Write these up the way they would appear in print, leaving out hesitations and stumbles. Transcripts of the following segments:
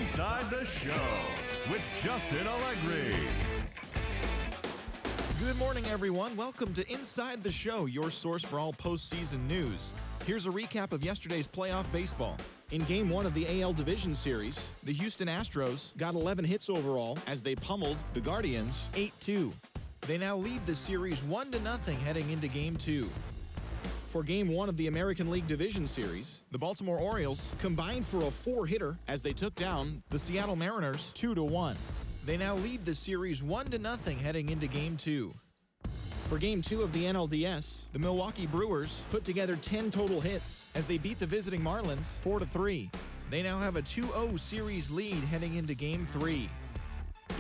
Inside the Show with Justin Allegri. Good morning, everyone. Welcome to Inside the Show, your source for all postseason news. Here's a recap of yesterday's playoff baseball. In Game 1 of the AL Division Series, the Houston Astros got 11 hits overall as they pummeled the Guardians 8-2. They now lead the series 1-0 heading into Game 2. For Game 1 of the American League Division Series, the Baltimore Orioles combined for a 4-hitter as they took down the Seattle Mariners 2-1. They now lead the series 1-0 heading into Game 2. For Game 2 of the NLDS, the Milwaukee Brewers put together 10 total hits as they beat the visiting Marlins 4-3. They now have a 2-0 series lead heading into Game 3.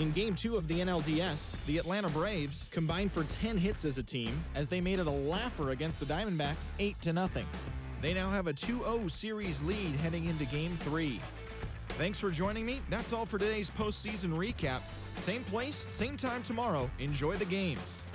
In Game 2 of the NLDS, the Atlanta Braves combined for 10 hits as a team as they made it a laugher against the Diamondbacks 8-0. They now have a 2-0 series lead heading into Game 3. Thanks for joining me. That's all for today's postseason recap. Same place, same time tomorrow. Enjoy the games.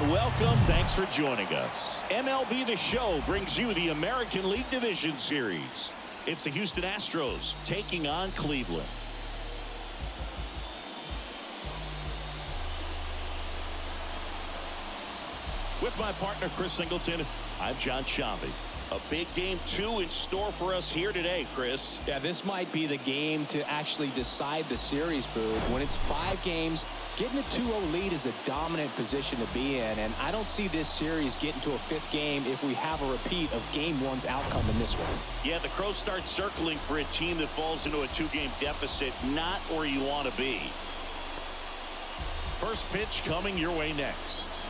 Welcome. Thanks for joining us. MLB The Show brings you the American League Division Series. It's the Houston Astros taking on Cleveland. With my partner, Chris Singleton, I'm John Shambi. A big Game 2 in store for us here today, Chris. Yeah, this might be the game to actually decide the series, Boog. When it's 5 games, getting a 2-0 lead is a dominant position to be in, and I don't see this series getting to a 5th game if we have a repeat of Game 1's outcome in this one. Yeah, the Crows start circling for a team that falls into a 2-game deficit, not where you want to be. First pitch coming your way next.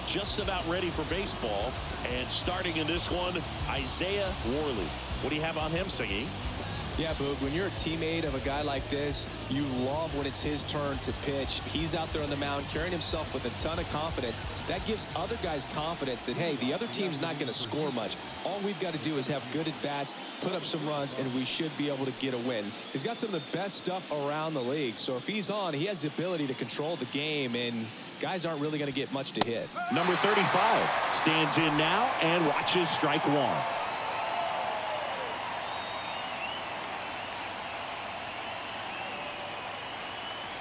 Just about ready for baseball, and starting in this one, Isaiah Worley. What do you have on him, Siggy? Yeah, Boog, when you're a teammate of a guy like this, you love when it's his turn to pitch. He's out there on the mound carrying himself with a ton of confidence. That gives other guys confidence that, hey, the other team's not going to score much. All we've got to do is have good at-bats, put up some runs, and we should be able to get a win. He's got some of the best stuff around the league, so if he's on, he has the ability to control the game, and guys aren't really going to get much to hit. Number 35 stands in now and watches strike one.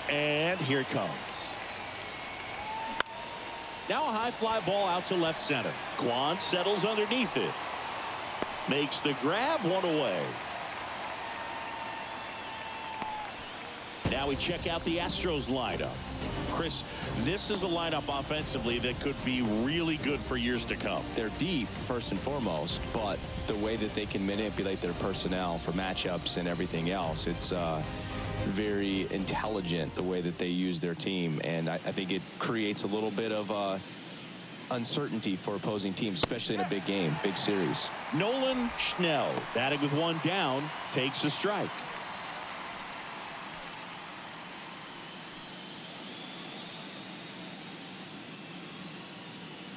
And here it comes. Now a high fly ball out to left center. Quan settles underneath it. Makes the grab, one away. Now we check out the Astros lineup. Chris, this is a lineup offensively that could be really good for years to come. They're deep, first and foremost, but the way that they can manipulate their personnel for matchups and everything else, it's very intelligent the way that they use their team, and I think it creates a little bit of uncertainty for opposing teams, especially in a big game, big series. Nolan Schnell, batting with one down, takes a strike.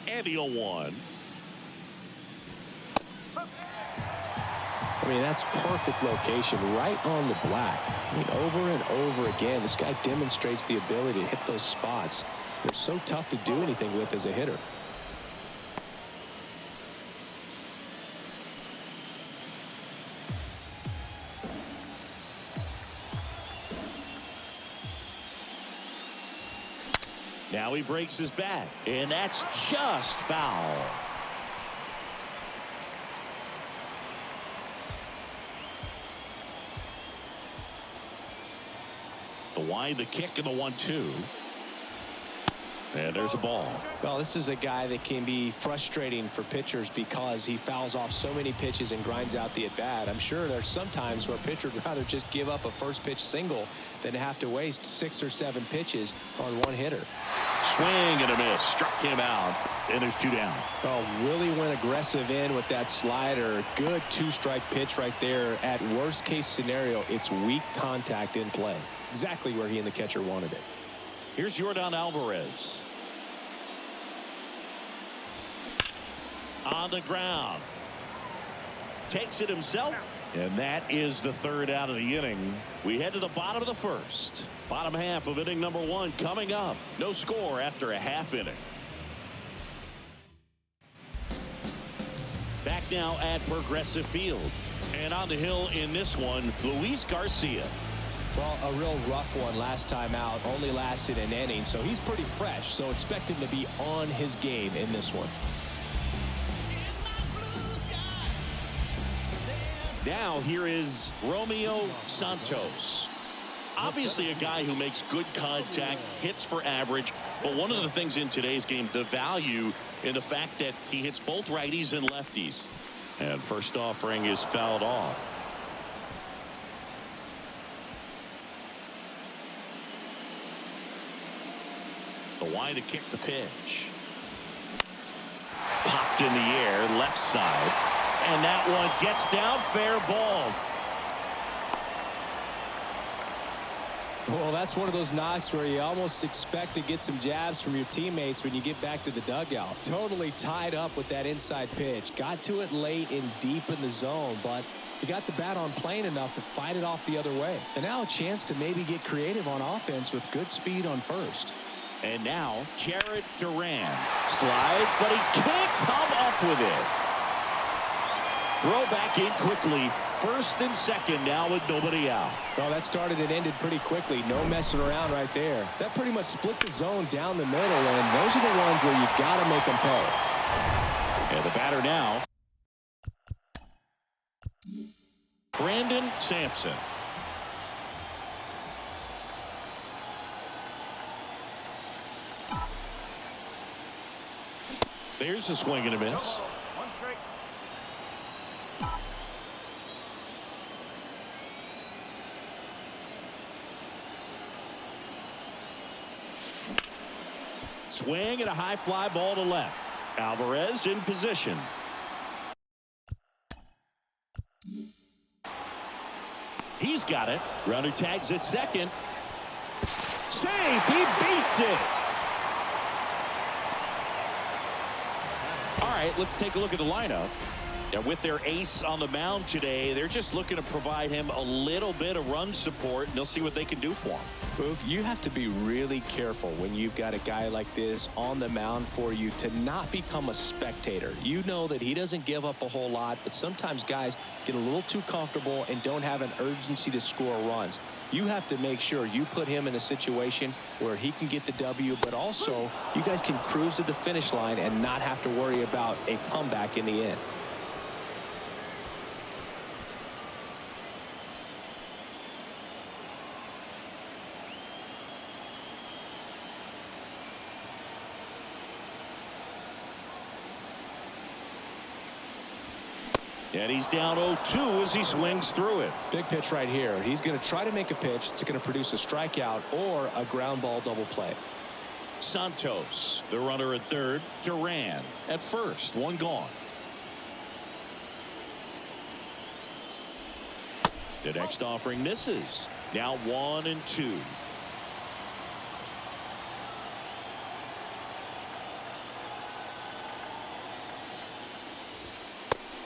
And the 0-1. I mean, that's perfect location, right on the black. I mean, over and over again, this guy demonstrates the ability to hit those spots. They're so tough to do anything with as a hitter. Now he breaks his bat, and that's just foul. The wind, the kick, and the 1-2. And there's a ball. Well, this is a guy that can be frustrating for pitchers because he fouls off so many pitches and grinds out the at-bat. I'm sure there's some times where a pitcher would rather just give up a first pitch single than have to waste 6 or 7 pitches on one hitter. Swing and a miss. Struck him out. And there's 2 down. Oh, really went aggressive in with that slider. Good 2-strike pitch right there. At worst case scenario, it's weak contact in play. Exactly where he and the catcher wanted it. Here's Yordan Alvarez. On the ground. Takes it himself. And that is the 3rd out of the inning. We head to the bottom of the 1st. Bottom half of inning number 1 coming up. No score after a half inning. Back now at Progressive Field. And on the hill in this one, Luis Garcia. Well, a real rough one last time out. Only lasted an inning, so he's pretty fresh. So expect him to be on his game in this one. Now here is Romeo Santos. Obviously a guy who makes good contact, hits for average, but one of the things in today's game, the value in the fact that he hits both righties and lefties. And first offering is fouled off. The wide to kick the pitch. Popped in the air, left side. And that one gets down, fair ball. Well, that's one of those knocks where you almost expect to get some jabs from your teammates when you get back to the dugout. Totally tied up with that inside pitch. Got to it late and deep in the zone, but he got the bat on plane enough to fight it off the other way. And now a chance to maybe get creative on offense with good speed on first. And now Jared Duran slides, but he can't come up with it. Throw back in quickly. 1st and 2nd now with nobody out. Well, that started and ended pretty quickly. No messing around right there. That pretty much split the zone down the middle, and those are the ones where you got to make them pay. And the batter now, Brandon Sampson. There's the swing and a miss. Swing and a high fly ball to left. Alvarez in position. He's got it. Runner tags at second. Safe. He beats it. All right, let's take a look at the lineup. And with their ace on the mound today, they're just looking to provide him a little bit of run support, and they'll see what they can do for him. Boog, you have to be really careful when you've got a guy like this on the mound for you to not become a spectator. You know that he doesn't give up a whole lot, but sometimes guys get a little too comfortable and don't have an urgency to score runs. You have to make sure you put him in a situation where he can get the W, but also you guys can cruise to the finish line and not have to worry about a comeback in the end. And he's down 0-2 as he swings through it. Big pitch right here. He's going to try to make a pitch that's going to produce a strikeout or a ground ball double play. Santos, the runner at third. Duran at first. One gone. The next offering misses. Now 1-2.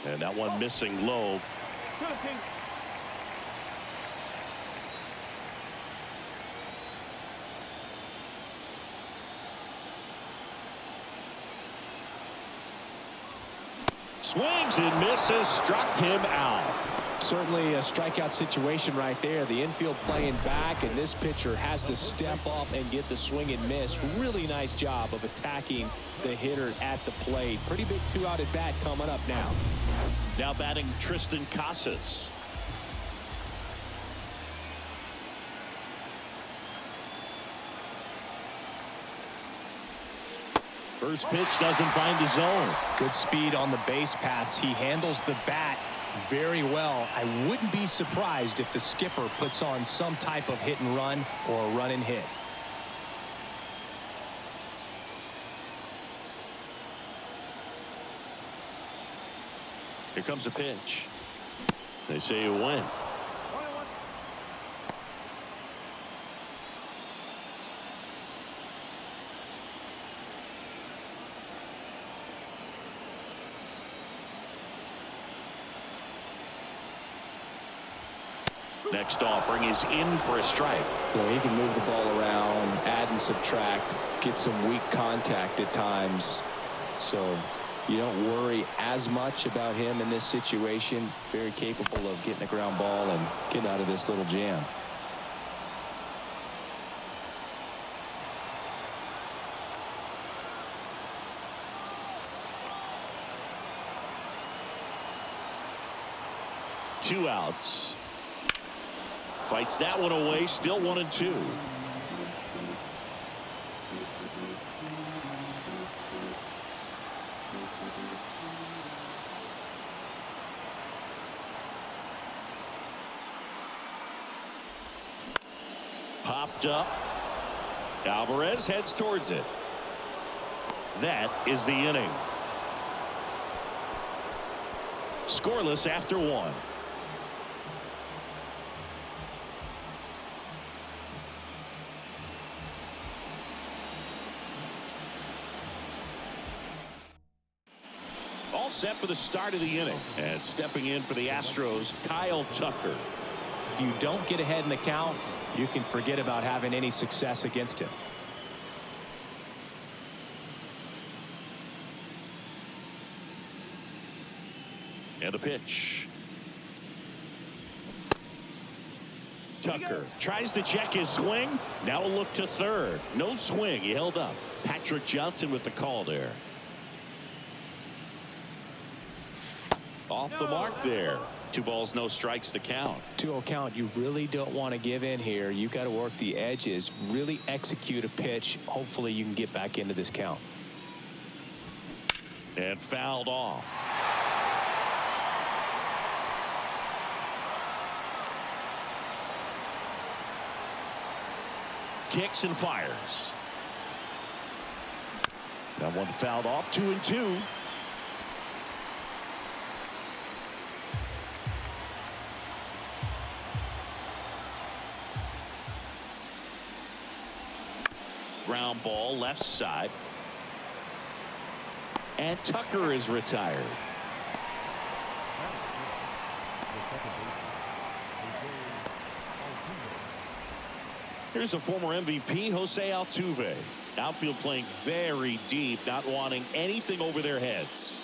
And that one missing low. Swings and misses, struck him out. Certainly a strikeout situation right there. The infield playing back, and this pitcher has to step up and get the swing and miss. Really nice job of attacking the hitter at the plate. Pretty big 2-out at bat coming up now. Now batting Tristan Casas. First pitch doesn't find the zone. Good speed on the base paths. He handles the bat very well. I wouldn't be surprised if the skipper puts on some type of hit and run or a run and hit. Here comes a pitch. They say a win. Next offering is in for a strike. Well, he can move the ball around, add and subtract, get some weak contact at times. So you don't worry as much about him in this situation. Very capable of getting a ground ball and getting out of this little jam. Two outs. Fights that one away. Still 1-2. Popped up. Alvarez heads towards it. That is the inning. Scoreless after one. All set for the start of the inning. And stepping in for the Astros, Kyle Tucker. If you don't get ahead in the count, you can forget about having any success against him. And a pitch. Tucker tries to check his swing. Now a look to third. No swing. He held up. Patrick Johnson with the call there. Off the mark there. 2 balls, no strikes to count. 2-0 count. You really don't want to give in here. You've got to work the edges, really execute a pitch. Hopefully you can get back into this count. And fouled off. Kicks and fires. That one fouled off. 2-2. Ground ball left side. And Tucker is retired. Here's the former MVP, Jose Altuve. Outfield playing very deep, not wanting anything over their heads.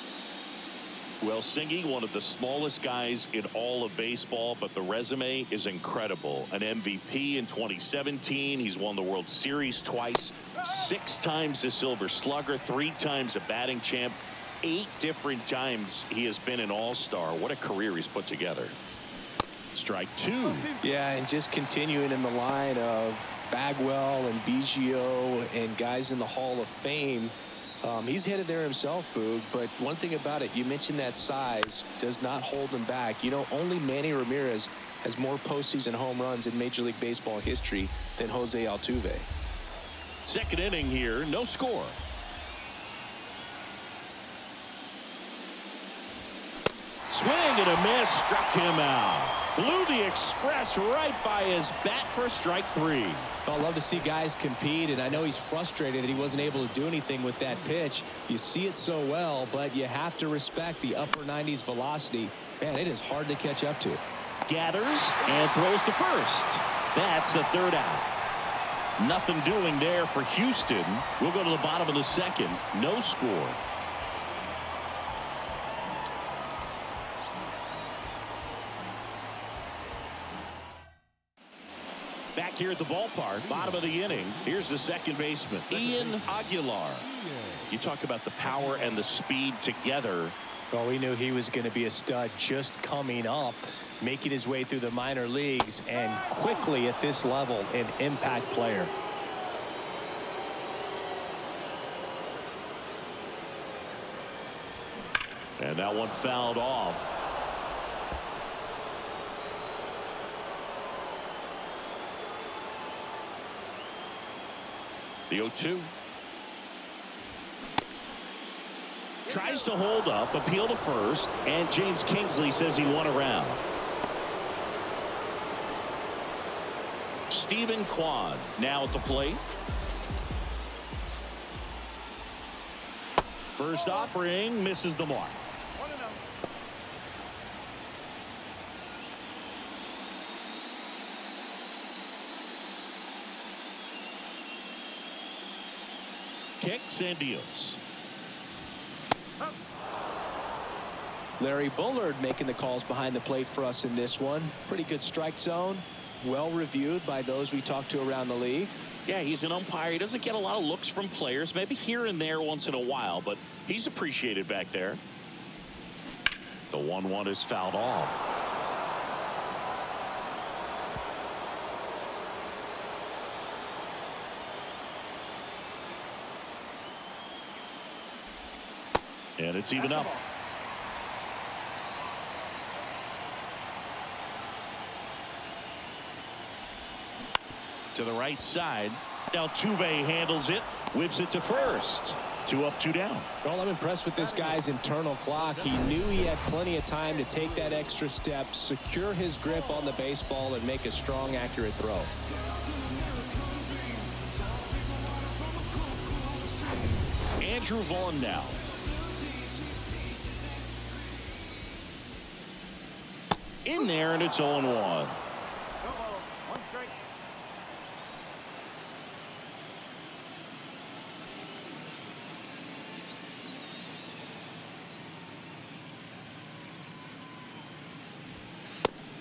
Well, Singy, one of the smallest guys in all of baseball, but the resume is incredible. An MVP in 2017. He's won the World Series twice, 6 times a Silver Slugger, 3 times a batting champ, 8 different times he has been an all-star. What a career he's put together. Strike 2. Yeah, and just continuing in the line of Bagwell and Biggio and guys in the Hall of Fame. He's headed there himself, Boog, but one thing about it, you mentioned that size does not hold him back. You know, only Manny Ramirez has more postseason home runs in Major League Baseball history than Jose Altuve. Second inning here, no score. Swing and a miss, struck him out. Blew the express right by his bat for strike 3. I love to see guys compete, and I know he's frustrated that he wasn't able to do anything with that pitch. You see it so well, but you have to respect the upper 90s velocity. Man, it is hard to catch up to. Gathers and throws to first. That's the third out. Nothing doing there for Houston. We'll go to the bottom of the second. No score. Back here at the ballpark, bottom of the inning. Here's the second baseman, Ian Aguilar. You talk about the power and the speed together. Well, we knew he was going to be a stud just coming up, making his way through the minor leagues, and quickly at this level, an impact player. And that one fouled off. The 0-2. Tries to hold up, appeal to first, and James Kingsley says he won around. Stephen Kwan now at the plate. First offering misses the mark. Kicks and deals. Larry Bullard making the calls behind the plate for us in this one. Pretty good strike zone. Well reviewed by those we talked to around the league. Yeah, he's an umpire. He doesn't get a lot of looks from players, maybe here and there once in a while, but he's appreciated back there. The 1-1 is fouled off. And it's even up. To the right side. Now Tuve handles it, whips it to first. 2 up, 2 down. Well, I'm impressed with this guy's internal clock. He knew he had plenty of time to take that extra step, secure his grip on the baseball, and make a strong, accurate throw. Andrew Vaughn now. In there, and it's 0-1.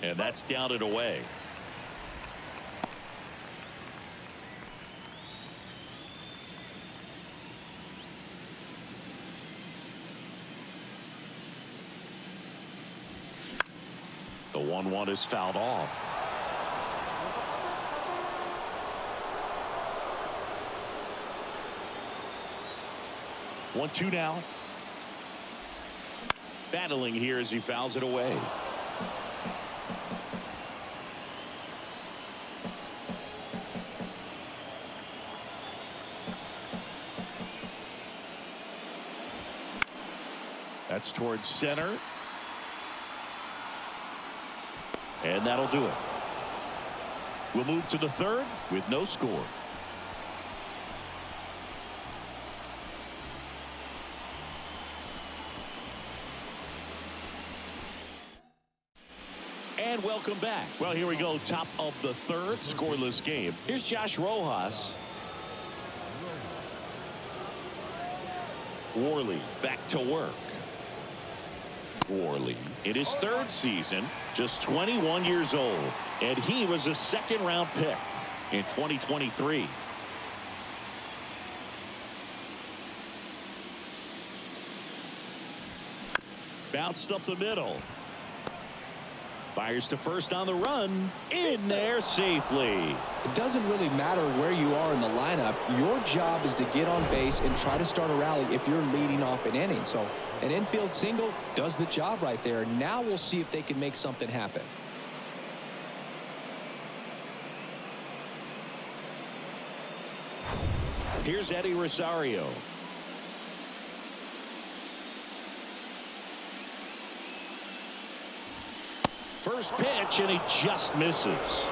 And that's down and away. The 1-1 is fouled off. One, 2 now. Battling here as he fouls it away. That's towards center. And that'll do it. We'll move to the third with no score. And welcome back. Well, here we go. Top of the third, scoreless game. Here's Josh Rojas. Worley back to work. Worley in his third season, just 21 years old, and he was a second-round pick in 2023. Bounced up the middle. Fires to first on the run. In there safely. It doesn't really matter where you are in the lineup. Your job is to get on base and try to start a rally if you're leading off an inning. So an infield single does the job right there. Now we'll see if they can make something happen. Here's Eddie Rosario. First pitch, and he just misses.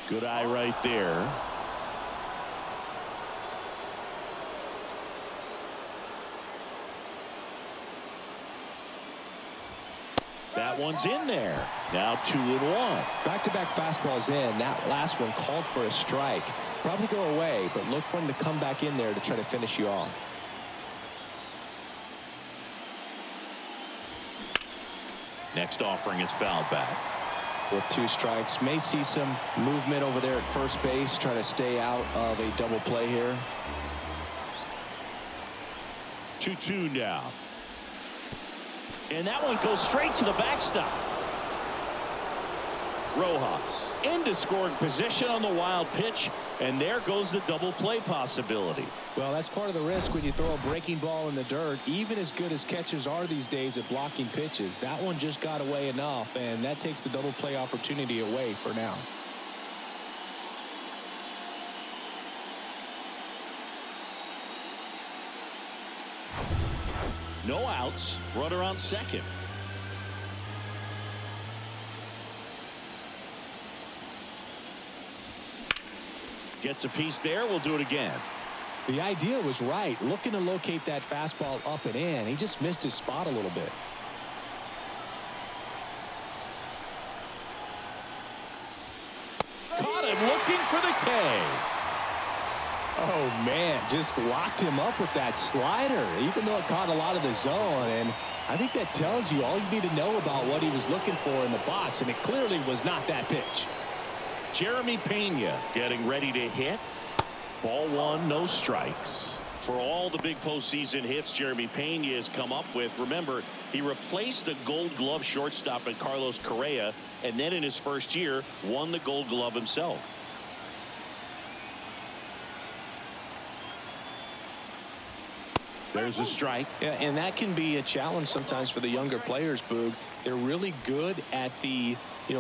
Good eye right there. That one's in there. Now 2-1. Back-to-back fastballs in. That last one called for a strike. Probably go away, but look for him to come back in there to try to finish you off. Next offering is fouled back. With 2 strikes, may see some movement over there at first base, trying to stay out of a double play here. 2-2 now. And that one goes straight to the backstop. Rojas into scoring position on the wild pitch, and there goes the double play possibility. Well, that's part of the risk when you throw a breaking ball in the dirt. Even as good as catchers are these days at blocking pitches, that one just got away enough, and that takes the double play opportunity away for now. No outs, runner on second. Gets a piece there. We'll do it again. The idea was right, looking to locate that fastball up and in. He just missed his spot a little bit. Caught him looking for the K. Oh, man, just locked him up with that slider, even though it caught a lot of the zone. And I think that tells you all you need to know about what he was looking for in the box, and it clearly was not that pitch. Jeremy Pena getting ready to hit. Ball one, no strikes. For all the big postseason hits Jeremy Pena has come up with, remember, he replaced the Gold Glove shortstop in Carlos Correa, and then in his first year won the Gold Glove himself. There's a strike. Yeah, and that can be a challenge sometimes for the younger players, Boog. They're really good at the,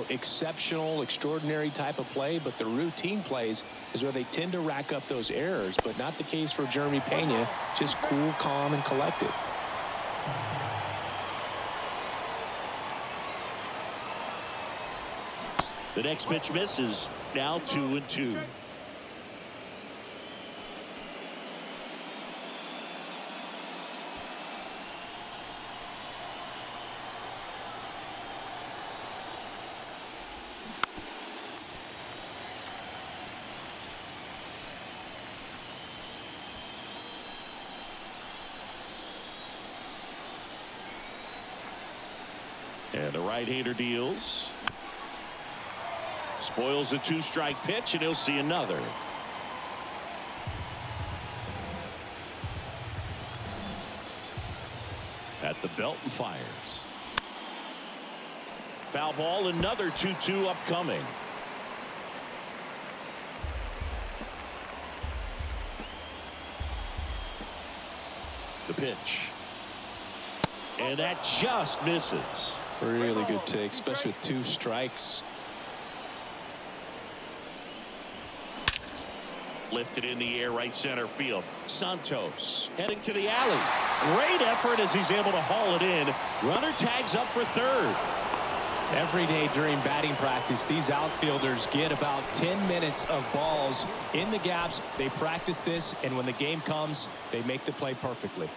exceptional, extraordinary type of play, but the routine plays is where they tend to rack up those errors, but not the case for Jeremy Pena. Just cool, calm, and collected. The next pitch misses. Now 2-2. And the right-hander deals. Spoils the two-strike pitch, and he'll see another. At the belt and fires. Foul ball, another 2-2 upcoming. The pitch. And that just misses. Really good take, especially with two strikes. Lifted in the air, right center field. Santos heading to the alley. Great effort as he's able to haul it in. Runner tags up for third. Every day during batting practice, these outfielders get about 10 minutes of balls in the gaps. They practice this, and when the game comes, they make the play perfectly.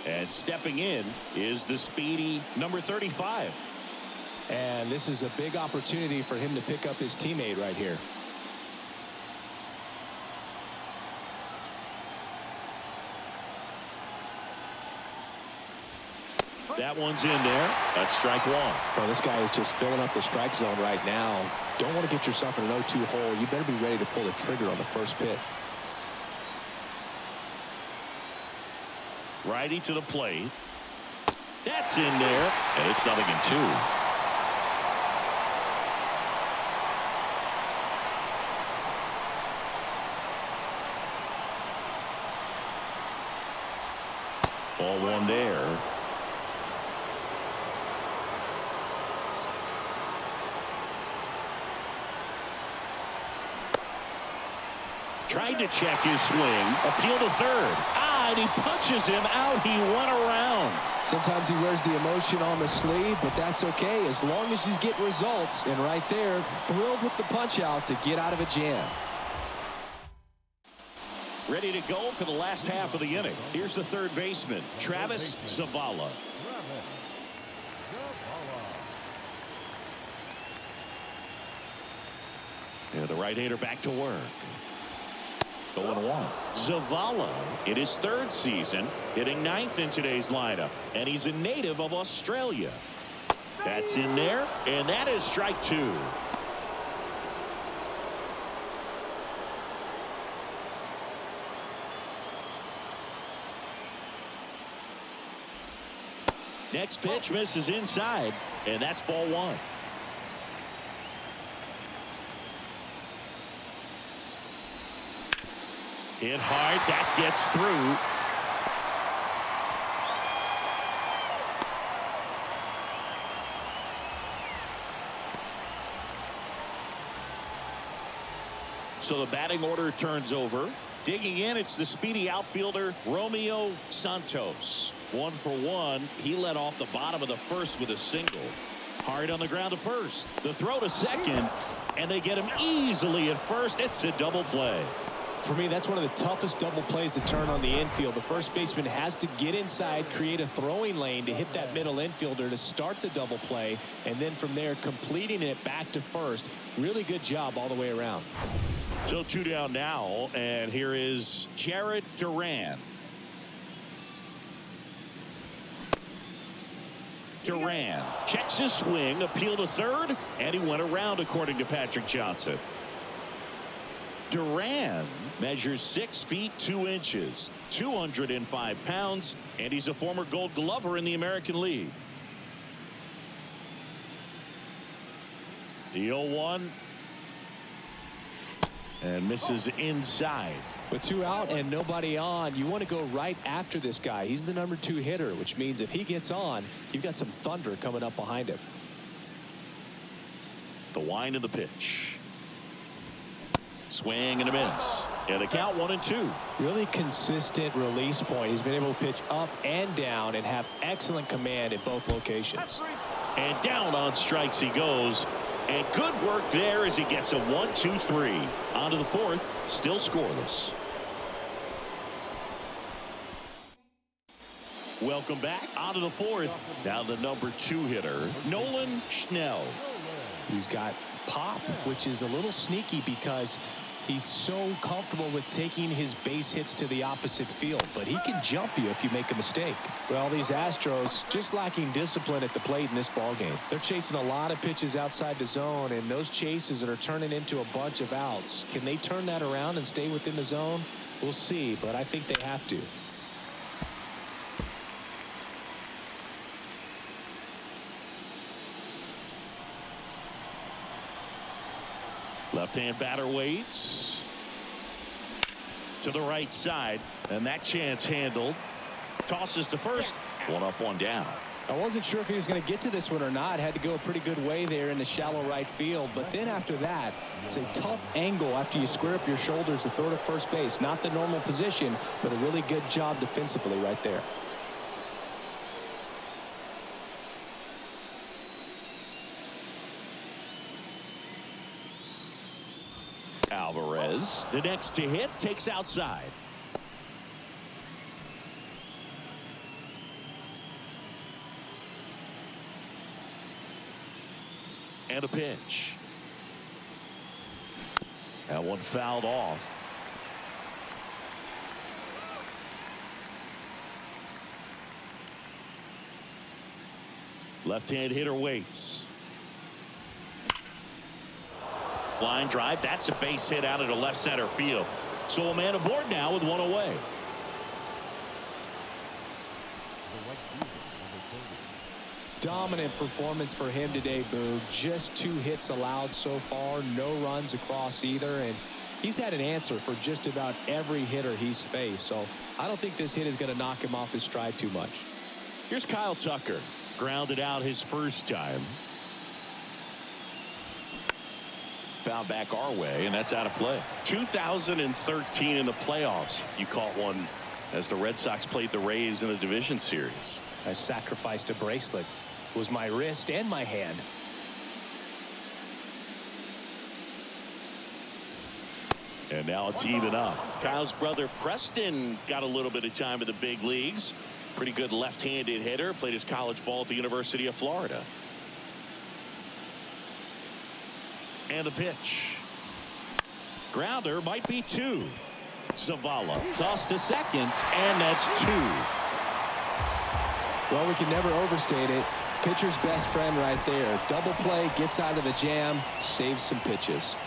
And stepping in is the speedy number 35. And this is a big opportunity for him to pick up his teammate right here. That one's in there. That's strike one. Well, this guy is just filling up the strike zone right now. Don't want to get yourself in an 0-2 hole. You better be ready to pull the trigger on the first pitch. Righty to the plate. That's in there, and it's 0-2. Ball one there. Tried to check his swing. Appeal to third. And he punches him out. He went around. Sometimes he wears the emotion on the sleeve, but that's okay as long as he's getting results. And right there, thrilled with the punch out to get out of a jam. Ready to go for the last half of the inning. Here's the third baseman, Travis Zavala. And the right-hander back to work. 0-1. Zavala in his third season, hitting ninth in today's lineup, and he's a native of Australia. That's in there, and that is strike two. Next pitch misses inside, and that's ball one. Hit hard. That gets through. So the batting order turns over. Digging in, it's the speedy outfielder, Romeo Santos. 1 for 1. He led off the bottom of the first with a single. Hard on the ground to first. The throw to second, and they get him easily at first. It's a double play. For me, that's one of the toughest double plays to turn on the infield. The first baseman has to get inside, create a throwing lane to hit that middle infielder to start the double play, and then from there completing it back to first. Really good job all the way around. So 2 down now, and here is Jared Duran. Duran checks his swing, appeal to third, and he went around according to Patrick Johnson. Duran measures 6 feet 2 inches, 205 pounds, and he's a former Gold Glover in the American League. The 0-1. And misses inside. With 2 out and nobody on, you want to go right after this guy. He's the number 2 hitter, which means if he gets on, you've got some thunder coming up behind him. The wind of the pitch. Swing and a miss. And the count 1-2. Really consistent release point. He's been able to pitch up and down and have excellent command in both locations. And down on strikes he goes. And good work there as he gets a 1-2-3. On to the 4th, still scoreless. Welcome back. On to the 4th. Now the number 2 hitter, Nolan Schnell. He's got pop, which is a little sneaky because he's so comfortable with taking his base hits to the opposite field, but he can jump you if you make a mistake. Well, these Astros just lacking discipline at the plate in this ball game. They're chasing a lot of pitches outside the zone, and those chases are turning into a bunch of outs. Can they turn that around and stay within the zone? We'll see, but I think they have to. Left-hand batter waits. To the right side. And that chance handled. Tosses to first. 1 up, 1 down. I wasn't sure if he was going to get to this one or not. Had to go a pretty good way there in the shallow right field. But then after that, it's a tough angle after you square up your shoulders to throw to first base. Not the normal position, but a really good job defensively right there. Alvarez, the next to hit, takes outside. And a pitch. That one fouled off. Left-hand hitter waits. Line drive. That's a base hit out into left center field. So a man aboard now with 1 away. Dominant performance for him today, Boog. Just 2 hits allowed so far. No runs across either. And he's had an answer for just about every hitter he's faced. So I don't think this hit is going to knock him off his stride too much. Here's Kyle Tucker. Grounded out his first time. Foul back our way, and that's out of play. 2013 in the playoffs. You caught one as the Red Sox played the Rays in the division series. I sacrificed a bracelet. It was my wrist and my hand. And now it's even up. Kyle's brother Preston got a little bit of time in the big leagues. Pretty good left-handed hitter. Played his college ball at the University of Florida. And a pitch. Grounder might be 2. Zavala tossed to second, and that's 2. Well, we can never overstate it. Pitcher's best friend right there. Double play, gets out of the jam, saves some pitches.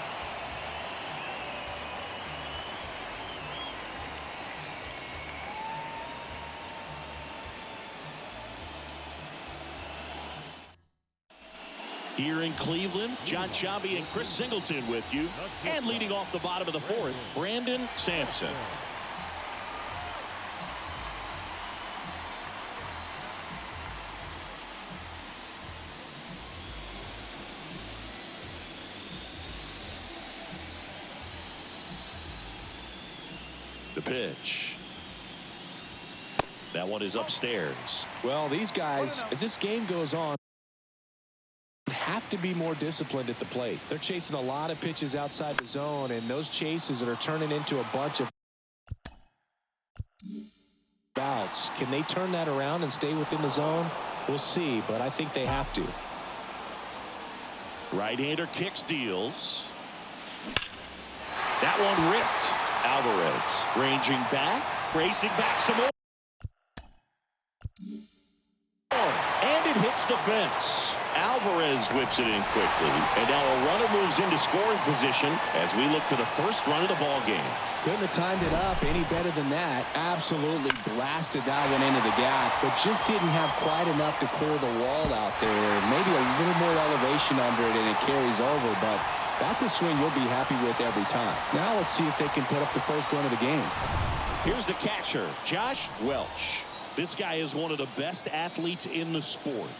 Here in Cleveland, John Sciambi and Chris Singleton with you. And leading off the bottom of the fourth, Brandon Sampson. The pitch. That one is upstairs. Well, these guys, as this game goes on, have to be more disciplined at the plate. They're chasing a lot of pitches outside the zone, and those chases that are turning into a bunch of outs. Can they turn that around and stay within the zone? We'll see, but I think they have to. Right-hander kicks, deals. That one ripped. Alvarez ranging back, racing back some more. And it hits the fence. Alvarez whips it in quickly. And now a runner moves into scoring position as we look for the first run of the ball game. Couldn't have timed it up any better than that. Absolutely blasted that one into the gap, but just didn't have quite enough to clear the wall out there. Maybe a little more elevation under it and it carries over, but that's a swing you'll be happy with every time. Now let's see if they can put up the first run of the game. Here's the catcher, Josh Welch. This guy is one of the best athletes in the sport.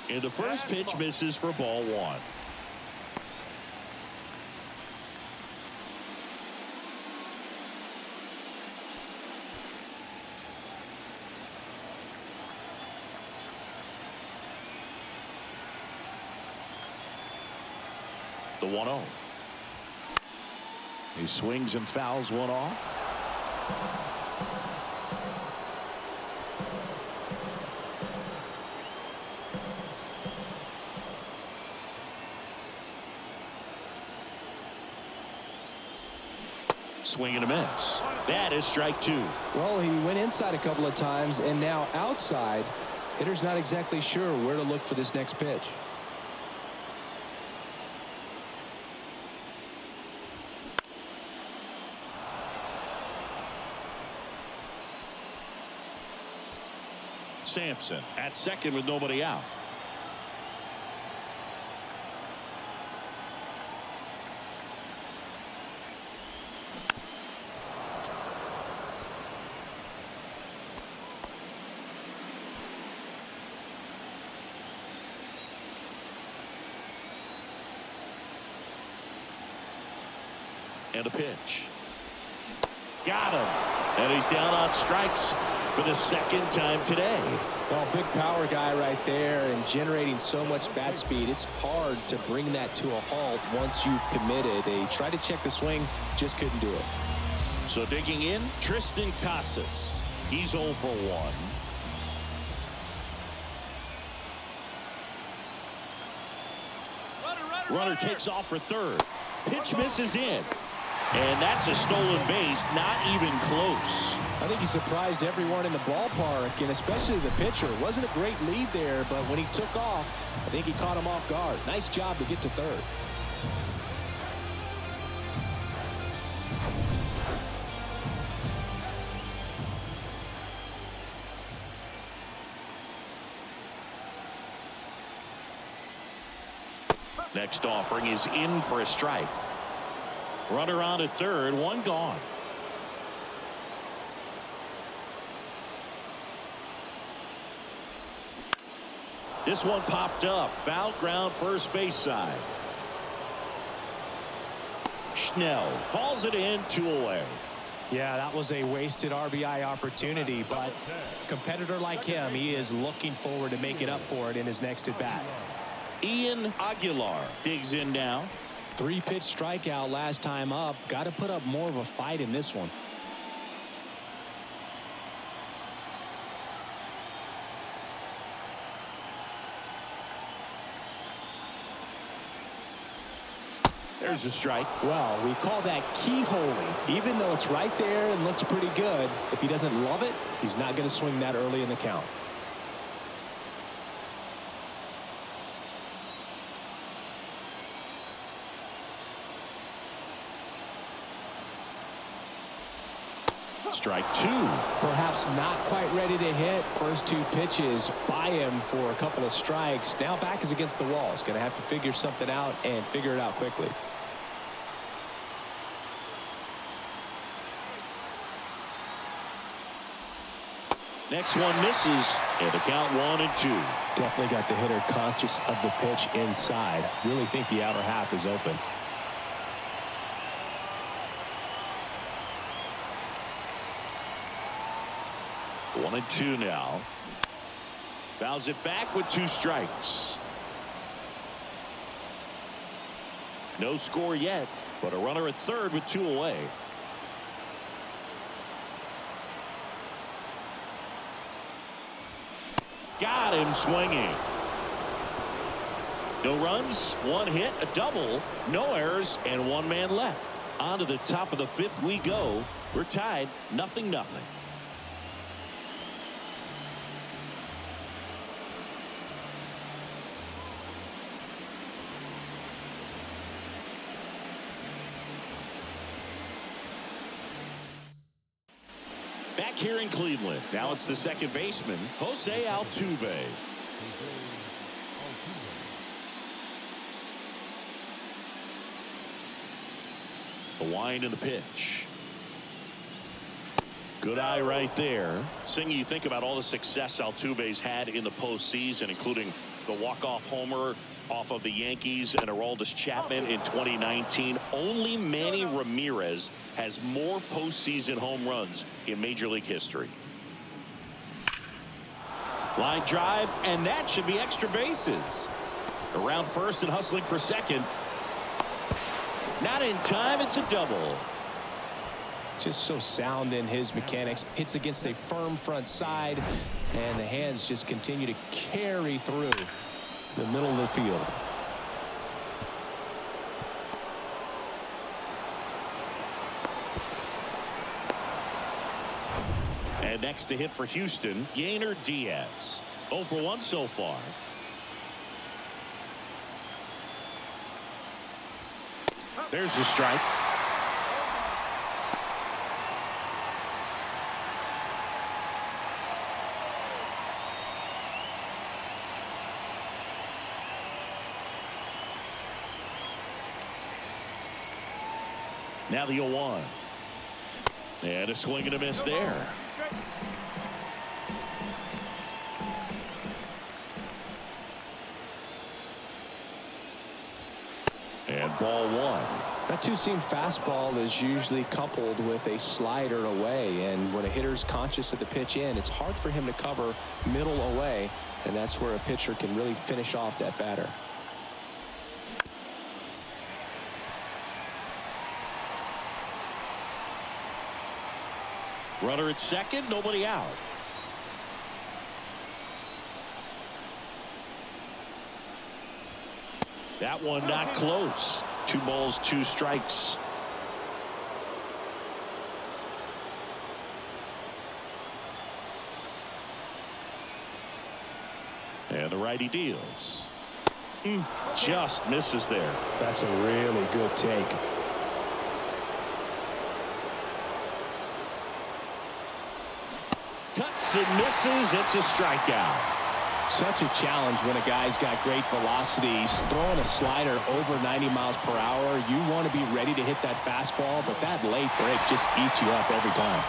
And the first pitch misses for ball one. The 1-0. He swings and fouls one off. Swing and a miss. That is strike two. Well, he went inside a couple of times, and now outside. Hitter's not exactly sure where to look for this next pitch. Sampson at second with nobody out. And a pitch. Got him. And he's down on strikes for the second time today. Well, big power guy right there and generating so much bat speed. It's hard to bring that to a halt once you've committed. They tried to check the swing, just couldn't do it. So digging in, Tristan Casas. He's 0 for 1. Runner takes off for third. Pitch misses in. And that's a stolen base, not even close. I think he surprised everyone in the ballpark, and especially the pitcher. It wasn't a great lead there, but when he took off, I think he caught him off guard. Nice job to get to third. Next offering is in for a strike. Runner on at third, one gone. This one popped up. Foul ground first base side. Schnell calls it in, 2 away. Yeah, that was a wasted RBI opportunity, but a competitor like him, he is looking forward to making up for it in his next at bat. Ian Aguilar digs in now. 3-pitch strikeout last time up. Got to put up more of a fight in this one. There's a strike. Well, we call that keyholing. Even though it's right there and looks pretty good, if he doesn't love it, he's not going to swing that early in the count. Strike two. Perhaps not quite ready to hit. First two pitches by him for a couple of strikes. Now back is against the wall. He's going to have to figure something out and figure it out quickly. Next one misses, and the count 1-2. Definitely got the hitter conscious of the pitch inside. Really think the outer half is open. One and two now. Fouls it back with 2 strikes. No score yet, but a runner at third with 2 away. Got him swinging. No runs, 1 hit, a double, no errors, and 1 man left. On to the top of the 5th we go. We're tied, 0-0. Back here in Cleveland. Now it's the second baseman, Jose Altuve. The wind and the pitch. Good eye right there. Singy, you think about all the success Altuve's had in the postseason, including the walk-off homer off of the Yankees and Aroldis Chapman in 2019. Only Manny Ramirez has more postseason home runs in Major League history. Line drive, and that should be extra bases. Around first and hustling for second. Not in time, it's a double. Just so sound in his mechanics. Hits against a firm front side, and the hands just continue to carry through the middle of the field. And next to hit for Houston, Yainer Diaz. 0 for 1 so far. There's the strike. Now the 0-1. And a swing and a miss there. And ball 1. That two-seam fastball is usually coupled with a slider away, and when a hitter's conscious of the pitch in, it's hard for him to cover middle away, and that's where a pitcher can really finish off that batter. Runner at second, nobody out. That one not close. 2 balls, 2 strikes. And the righty deals. Just misses there. That's a really good take. Cuts and misses. It's a strikeout. Such a challenge when a guy's got great velocity. He's throwing a slider over 90 miles per hour. You want to be ready to hit that fastball, but that late break just eats you up every time.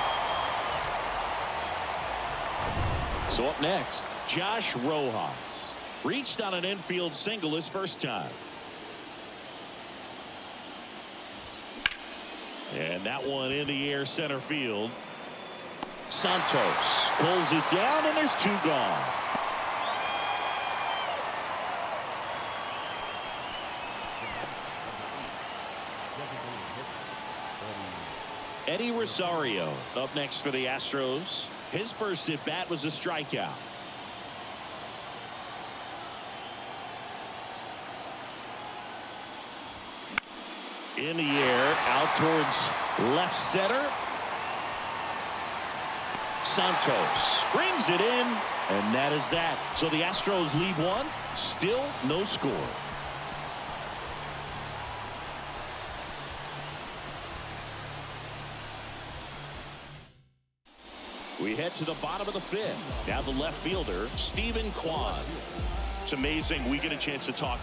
So up next, Josh Rojas. Reached on an infield single his first time. And that one in the air center field. Santos pulls it down, and there's 2 gone. Eddie Rosario up next for the Astros. His first at bat was a strikeout. In the air, out towards left center. Santos brings it in, and that is that. So the Astros lead 1, still no score. We head to the bottom of the fifth. Now the left fielder, Stephen Kwan. It's amazing. We get a chance to talk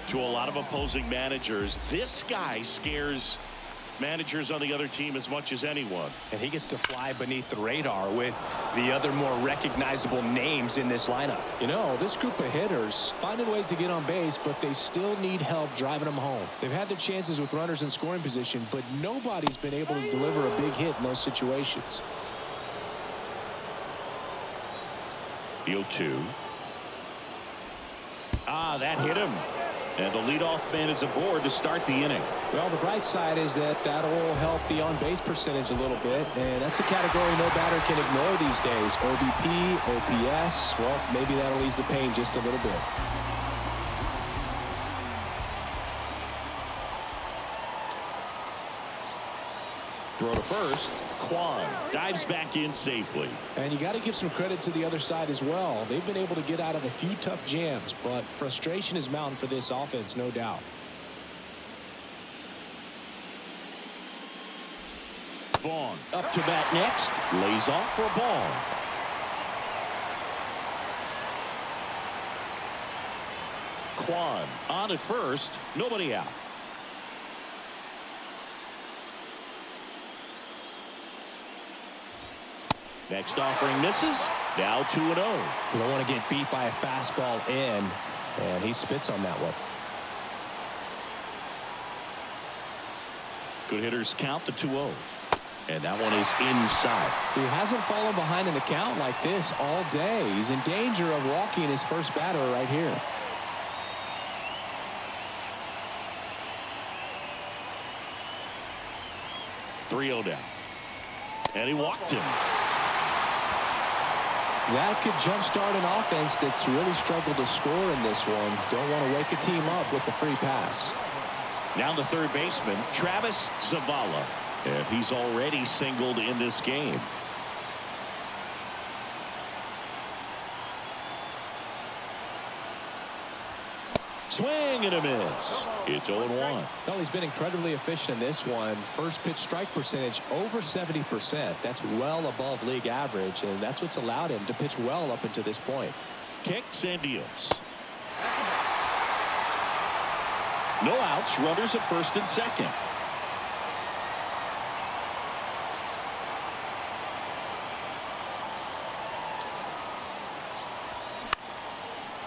to a lot of opposing managers. This guy scares managers on the other team as much as anyone. And he gets to fly beneath the radar with the other more recognizable names in this lineup. You know, this group of hitters finding ways to get on base, but they still need help driving them home. They've had their chances with runners in scoring position, but nobody's been able to deliver a big hit in those situations. The 0-2. That hit him. And the leadoff man is aboard to start the inning. Well, the bright side is that that'll help the on-base percentage a little bit, and that's a category no batter can ignore these days. OBP, OPS, well, maybe that'll ease the pain just a little bit. Throw to first. Kwan dives back in safely. And you got to give some credit to the other side as well. They've been able to get out of a few tough jams, but frustration is mounting for this offense, no doubt. Vaughn up to bat next. Lays off for a ball. Kwan on at first. Nobody out. Next offering misses. Now 2-0. You don't want to get beat by a fastball in, and he spits on that one. Good hitters count the 2-0. And that one is inside. He hasn't fallen behind in the count like this all day. He's in danger of walking his first batter right here. .3-0 down. And he walked him. That could jumpstart an offense that's really struggled to score in this one. Don't want to wake a team up with the free pass. Now the third baseman, Travis Zavala. And he's already singled in this game. Swing and a miss. It's 0-1. Well, he's been incredibly efficient in this one. First pitch strike percentage over 70%. That's well above league average, and that's what's allowed him to pitch well up until this point. Kicks and deals. No outs. Runners at first and second.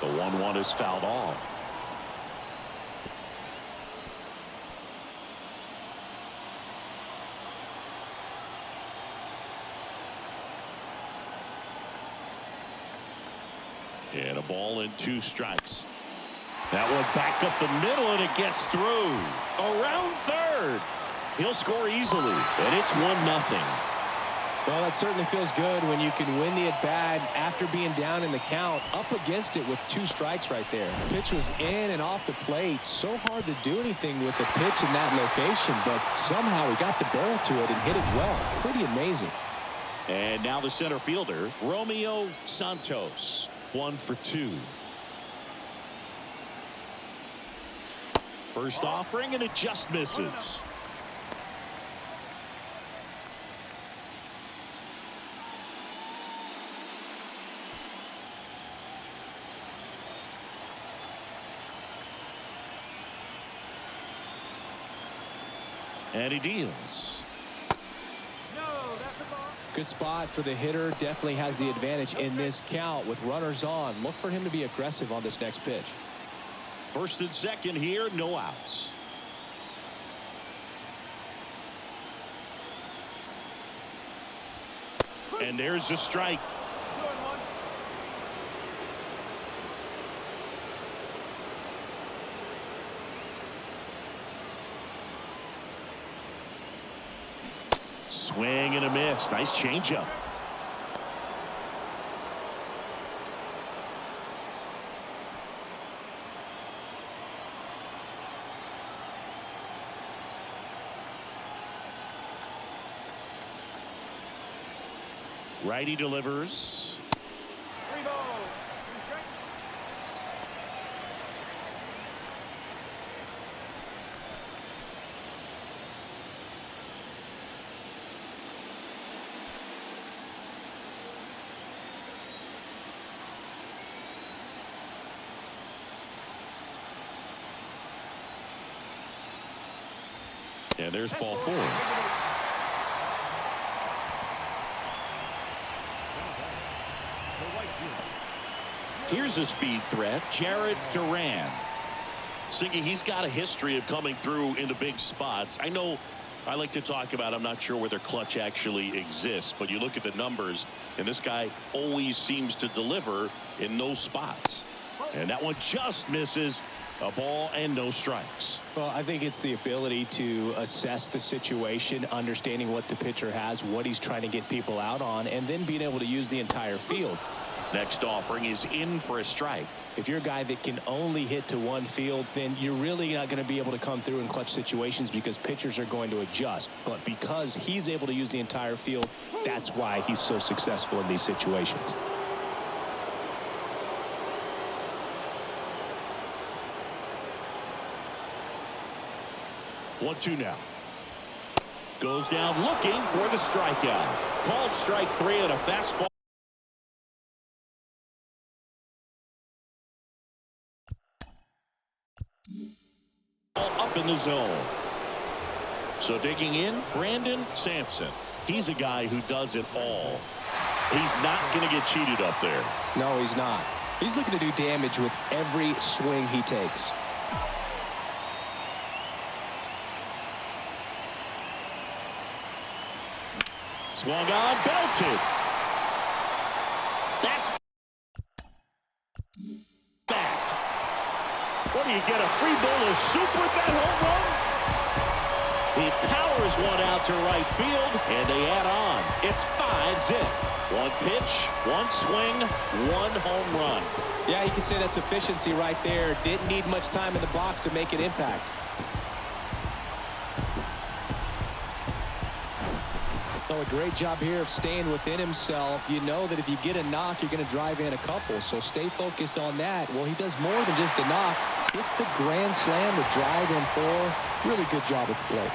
The 1-1 is fouled off. And a ball and 2 strikes. That one back up the middle, and it gets through. Around third. He'll score easily, and it's 1-0. Well, that certainly feels good when you can win the at-bat after being down in the count, up against it with 2 strikes right there. The pitch was in and off the plate. So hard to do anything with the pitch in that location, but somehow he got the barrel to it and hit it well. Pretty amazing. And now the center fielder, Romeo Santos. 1 for 2. First offering, and it just misses. And he deals. Good spot for the hitter. Definitely has the advantage in this count with runners on. Look for him to be aggressive on this next pitch. First and second here, no outs. And there's a strike. Swing and a miss. Nice changeup. Righty delivers. 3 balls. And there's ball 4. Here's a speed threat, Jared Duran. Singy, he's got a history of coming through into big spots. I know I like to talk about, I'm not sure whether clutch actually exists, but you look at the numbers, and this guy always seems to deliver in those spots. And that one just misses. A ball and no strikes. Well, I think it's the ability to assess the situation, understanding what the pitcher has, what he's trying to get people out on, and then being able to use the entire field. Next offering is in for a strike. If you're a guy that can only hit to one field, then you're really not going to be able to come through in clutch situations because pitchers are going to adjust. But because he's able to use the entire field, that's why he's so successful in these situations. 1-2 now. Goes down looking for the strikeout. Called strike 3 on a fastball. Up in the zone. So digging in, Brandon Sampson. He's a guy who does it all. He's not going to get cheated up there. No, he's not. He's looking to do damage with every swing he takes. Swung on, belted. That's back. What do you get, a free bonus super bat home run? He powers one out to right field, and they add on. It's 5-zip. One pitch, one swing, one home run. Yeah, you can say that's efficiency right there. Didn't need much time in the box to make an impact. So a great job here of staying within himself. You know that if you get a knock, you're going to drive in a couple. So stay focused on that. Well, he does more than just a knock. It's the grand slam, the drive in 4. Really good job at the plate.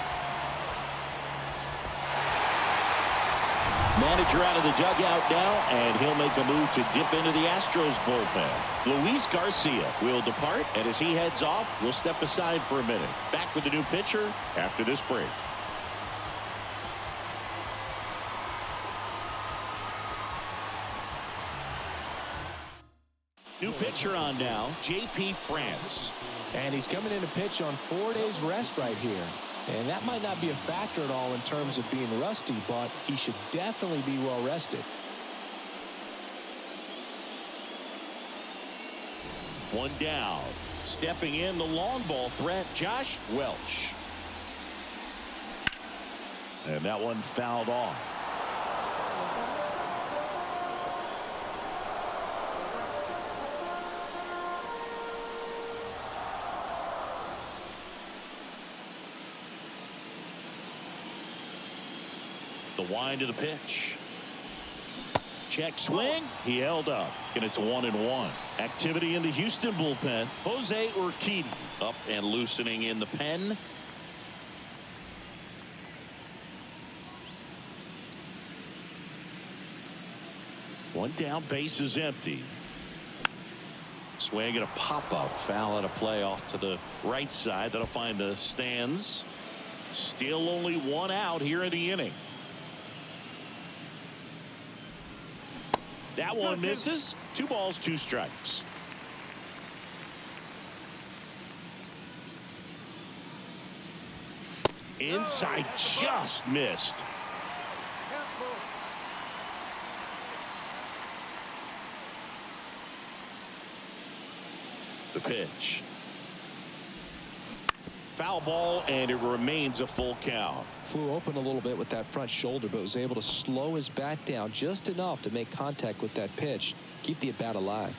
Manager out of the dugout now, and he'll make a move to dip into the Astros bullpen. Luis Garcia will depart, and as he heads off, we'll step aside for a minute. Back with the new pitcher after this break. New pitcher on now, J.P. France. And he's coming in to pitch on 4 days rest right here. And that might not be a factor at all in terms of being rusty, but he should definitely be well rested. One down. Stepping in, the long ball threat, Josh Welch. And that one fouled off. The wind of the pitch. Check swing. He held up. And it's 1-1. Activity in the Houston bullpen. Jose Urquidy up and loosening in the pen. One down, base is empty. Swing and a pop-up. Foul at a play off to the right side. That'll find the stands. Still only one out here in the inning. That one misses. 2 balls, 2 strikes. Inside, just missed. The pitch. Foul ball, and it remains a full count. Flew open a little bit with that front shoulder, but was able to slow his bat down just enough to make contact with that pitch. Keep the at-bat alive.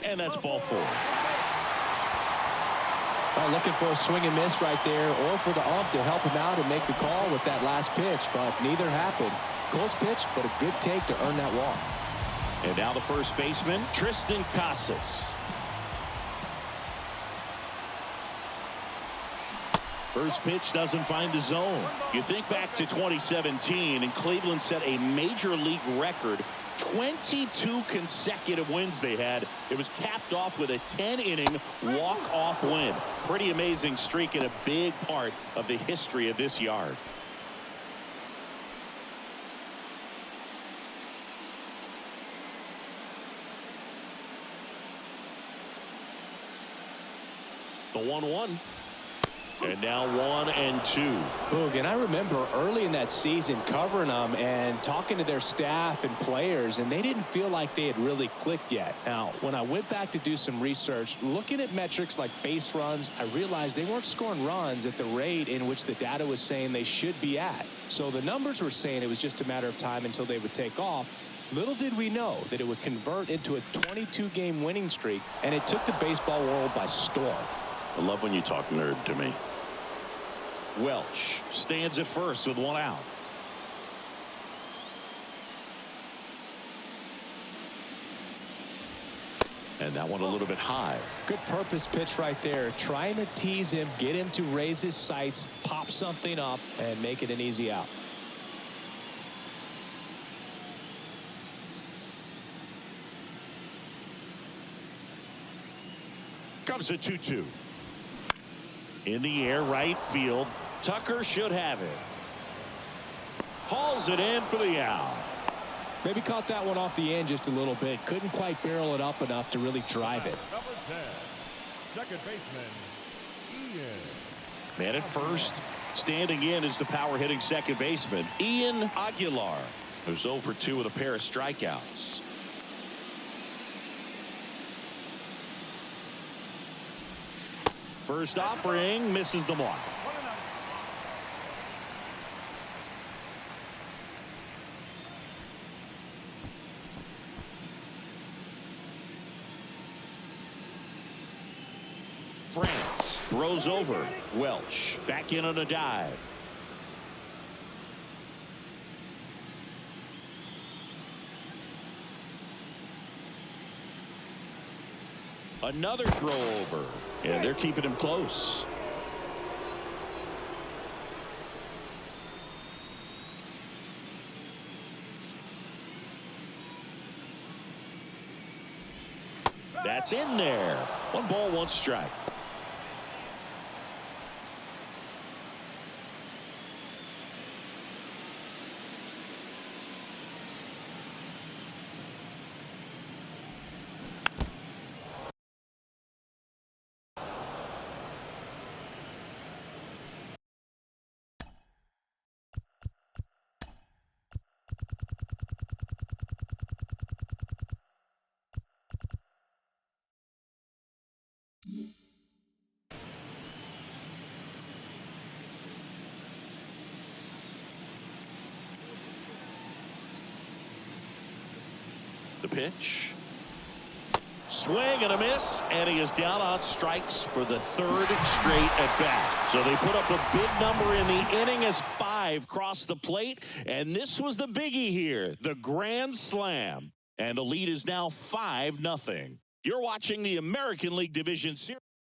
And that's ball 4. Looking for a swing and miss right there, or for the ump to help him out and make a call with that last pitch, but neither happened. Close pitch, but a good take to earn that walk. And now the first baseman, Tristan Casas. First pitch doesn't find the zone. You think back to 2017, and Cleveland set a major league record. 22 consecutive wins they had. It was capped off with a 10-inning walk-off win. Pretty amazing streak and a big part of the history of this yard. The 1-1. And now 1-2. Boog, and I remember early in that season covering them and talking to their staff and players, and they didn't feel like they had really clicked yet. Now, when I went back to do some research, looking at metrics like base runs, I realized they weren't scoring runs at the rate in which the data was saying they should be at. So the numbers were saying it was just a matter of time until they would take off. Little did we know that it would convert into a 22-game winning streak, and it took the baseball world by storm. I love when you talk nerd to me. Welch stands at first with one out. And that one a little bit high. Good purpose pitch right there. Trying to tease him, get him to raise his sights, pop something up, and make it an easy out. Comes the 2-2. In the air, right field. Tucker should have it. Hauls it in for the out. Maybe caught that one off the end just a little bit. Couldn't quite barrel it up enough to really drive it. Number 10, second baseman, Ian. Man at first. Standing in is the power hitting second baseman, Ian Aguilar, who's 0 for 2 with a pair of strikeouts. First offering misses the mark. France throws over. Welch back in on a dive. Another throw over, and they're keeping him close. That's in there. 1 ball, 1 strike. The pitch. Swing and a miss, and he is down on strikes for the 3rd straight at bat. So they put up a big number in the inning as 5 crossed the plate, and this was the biggie here, the grand slam. And the lead is now 5-0. You're watching the American League Division Series.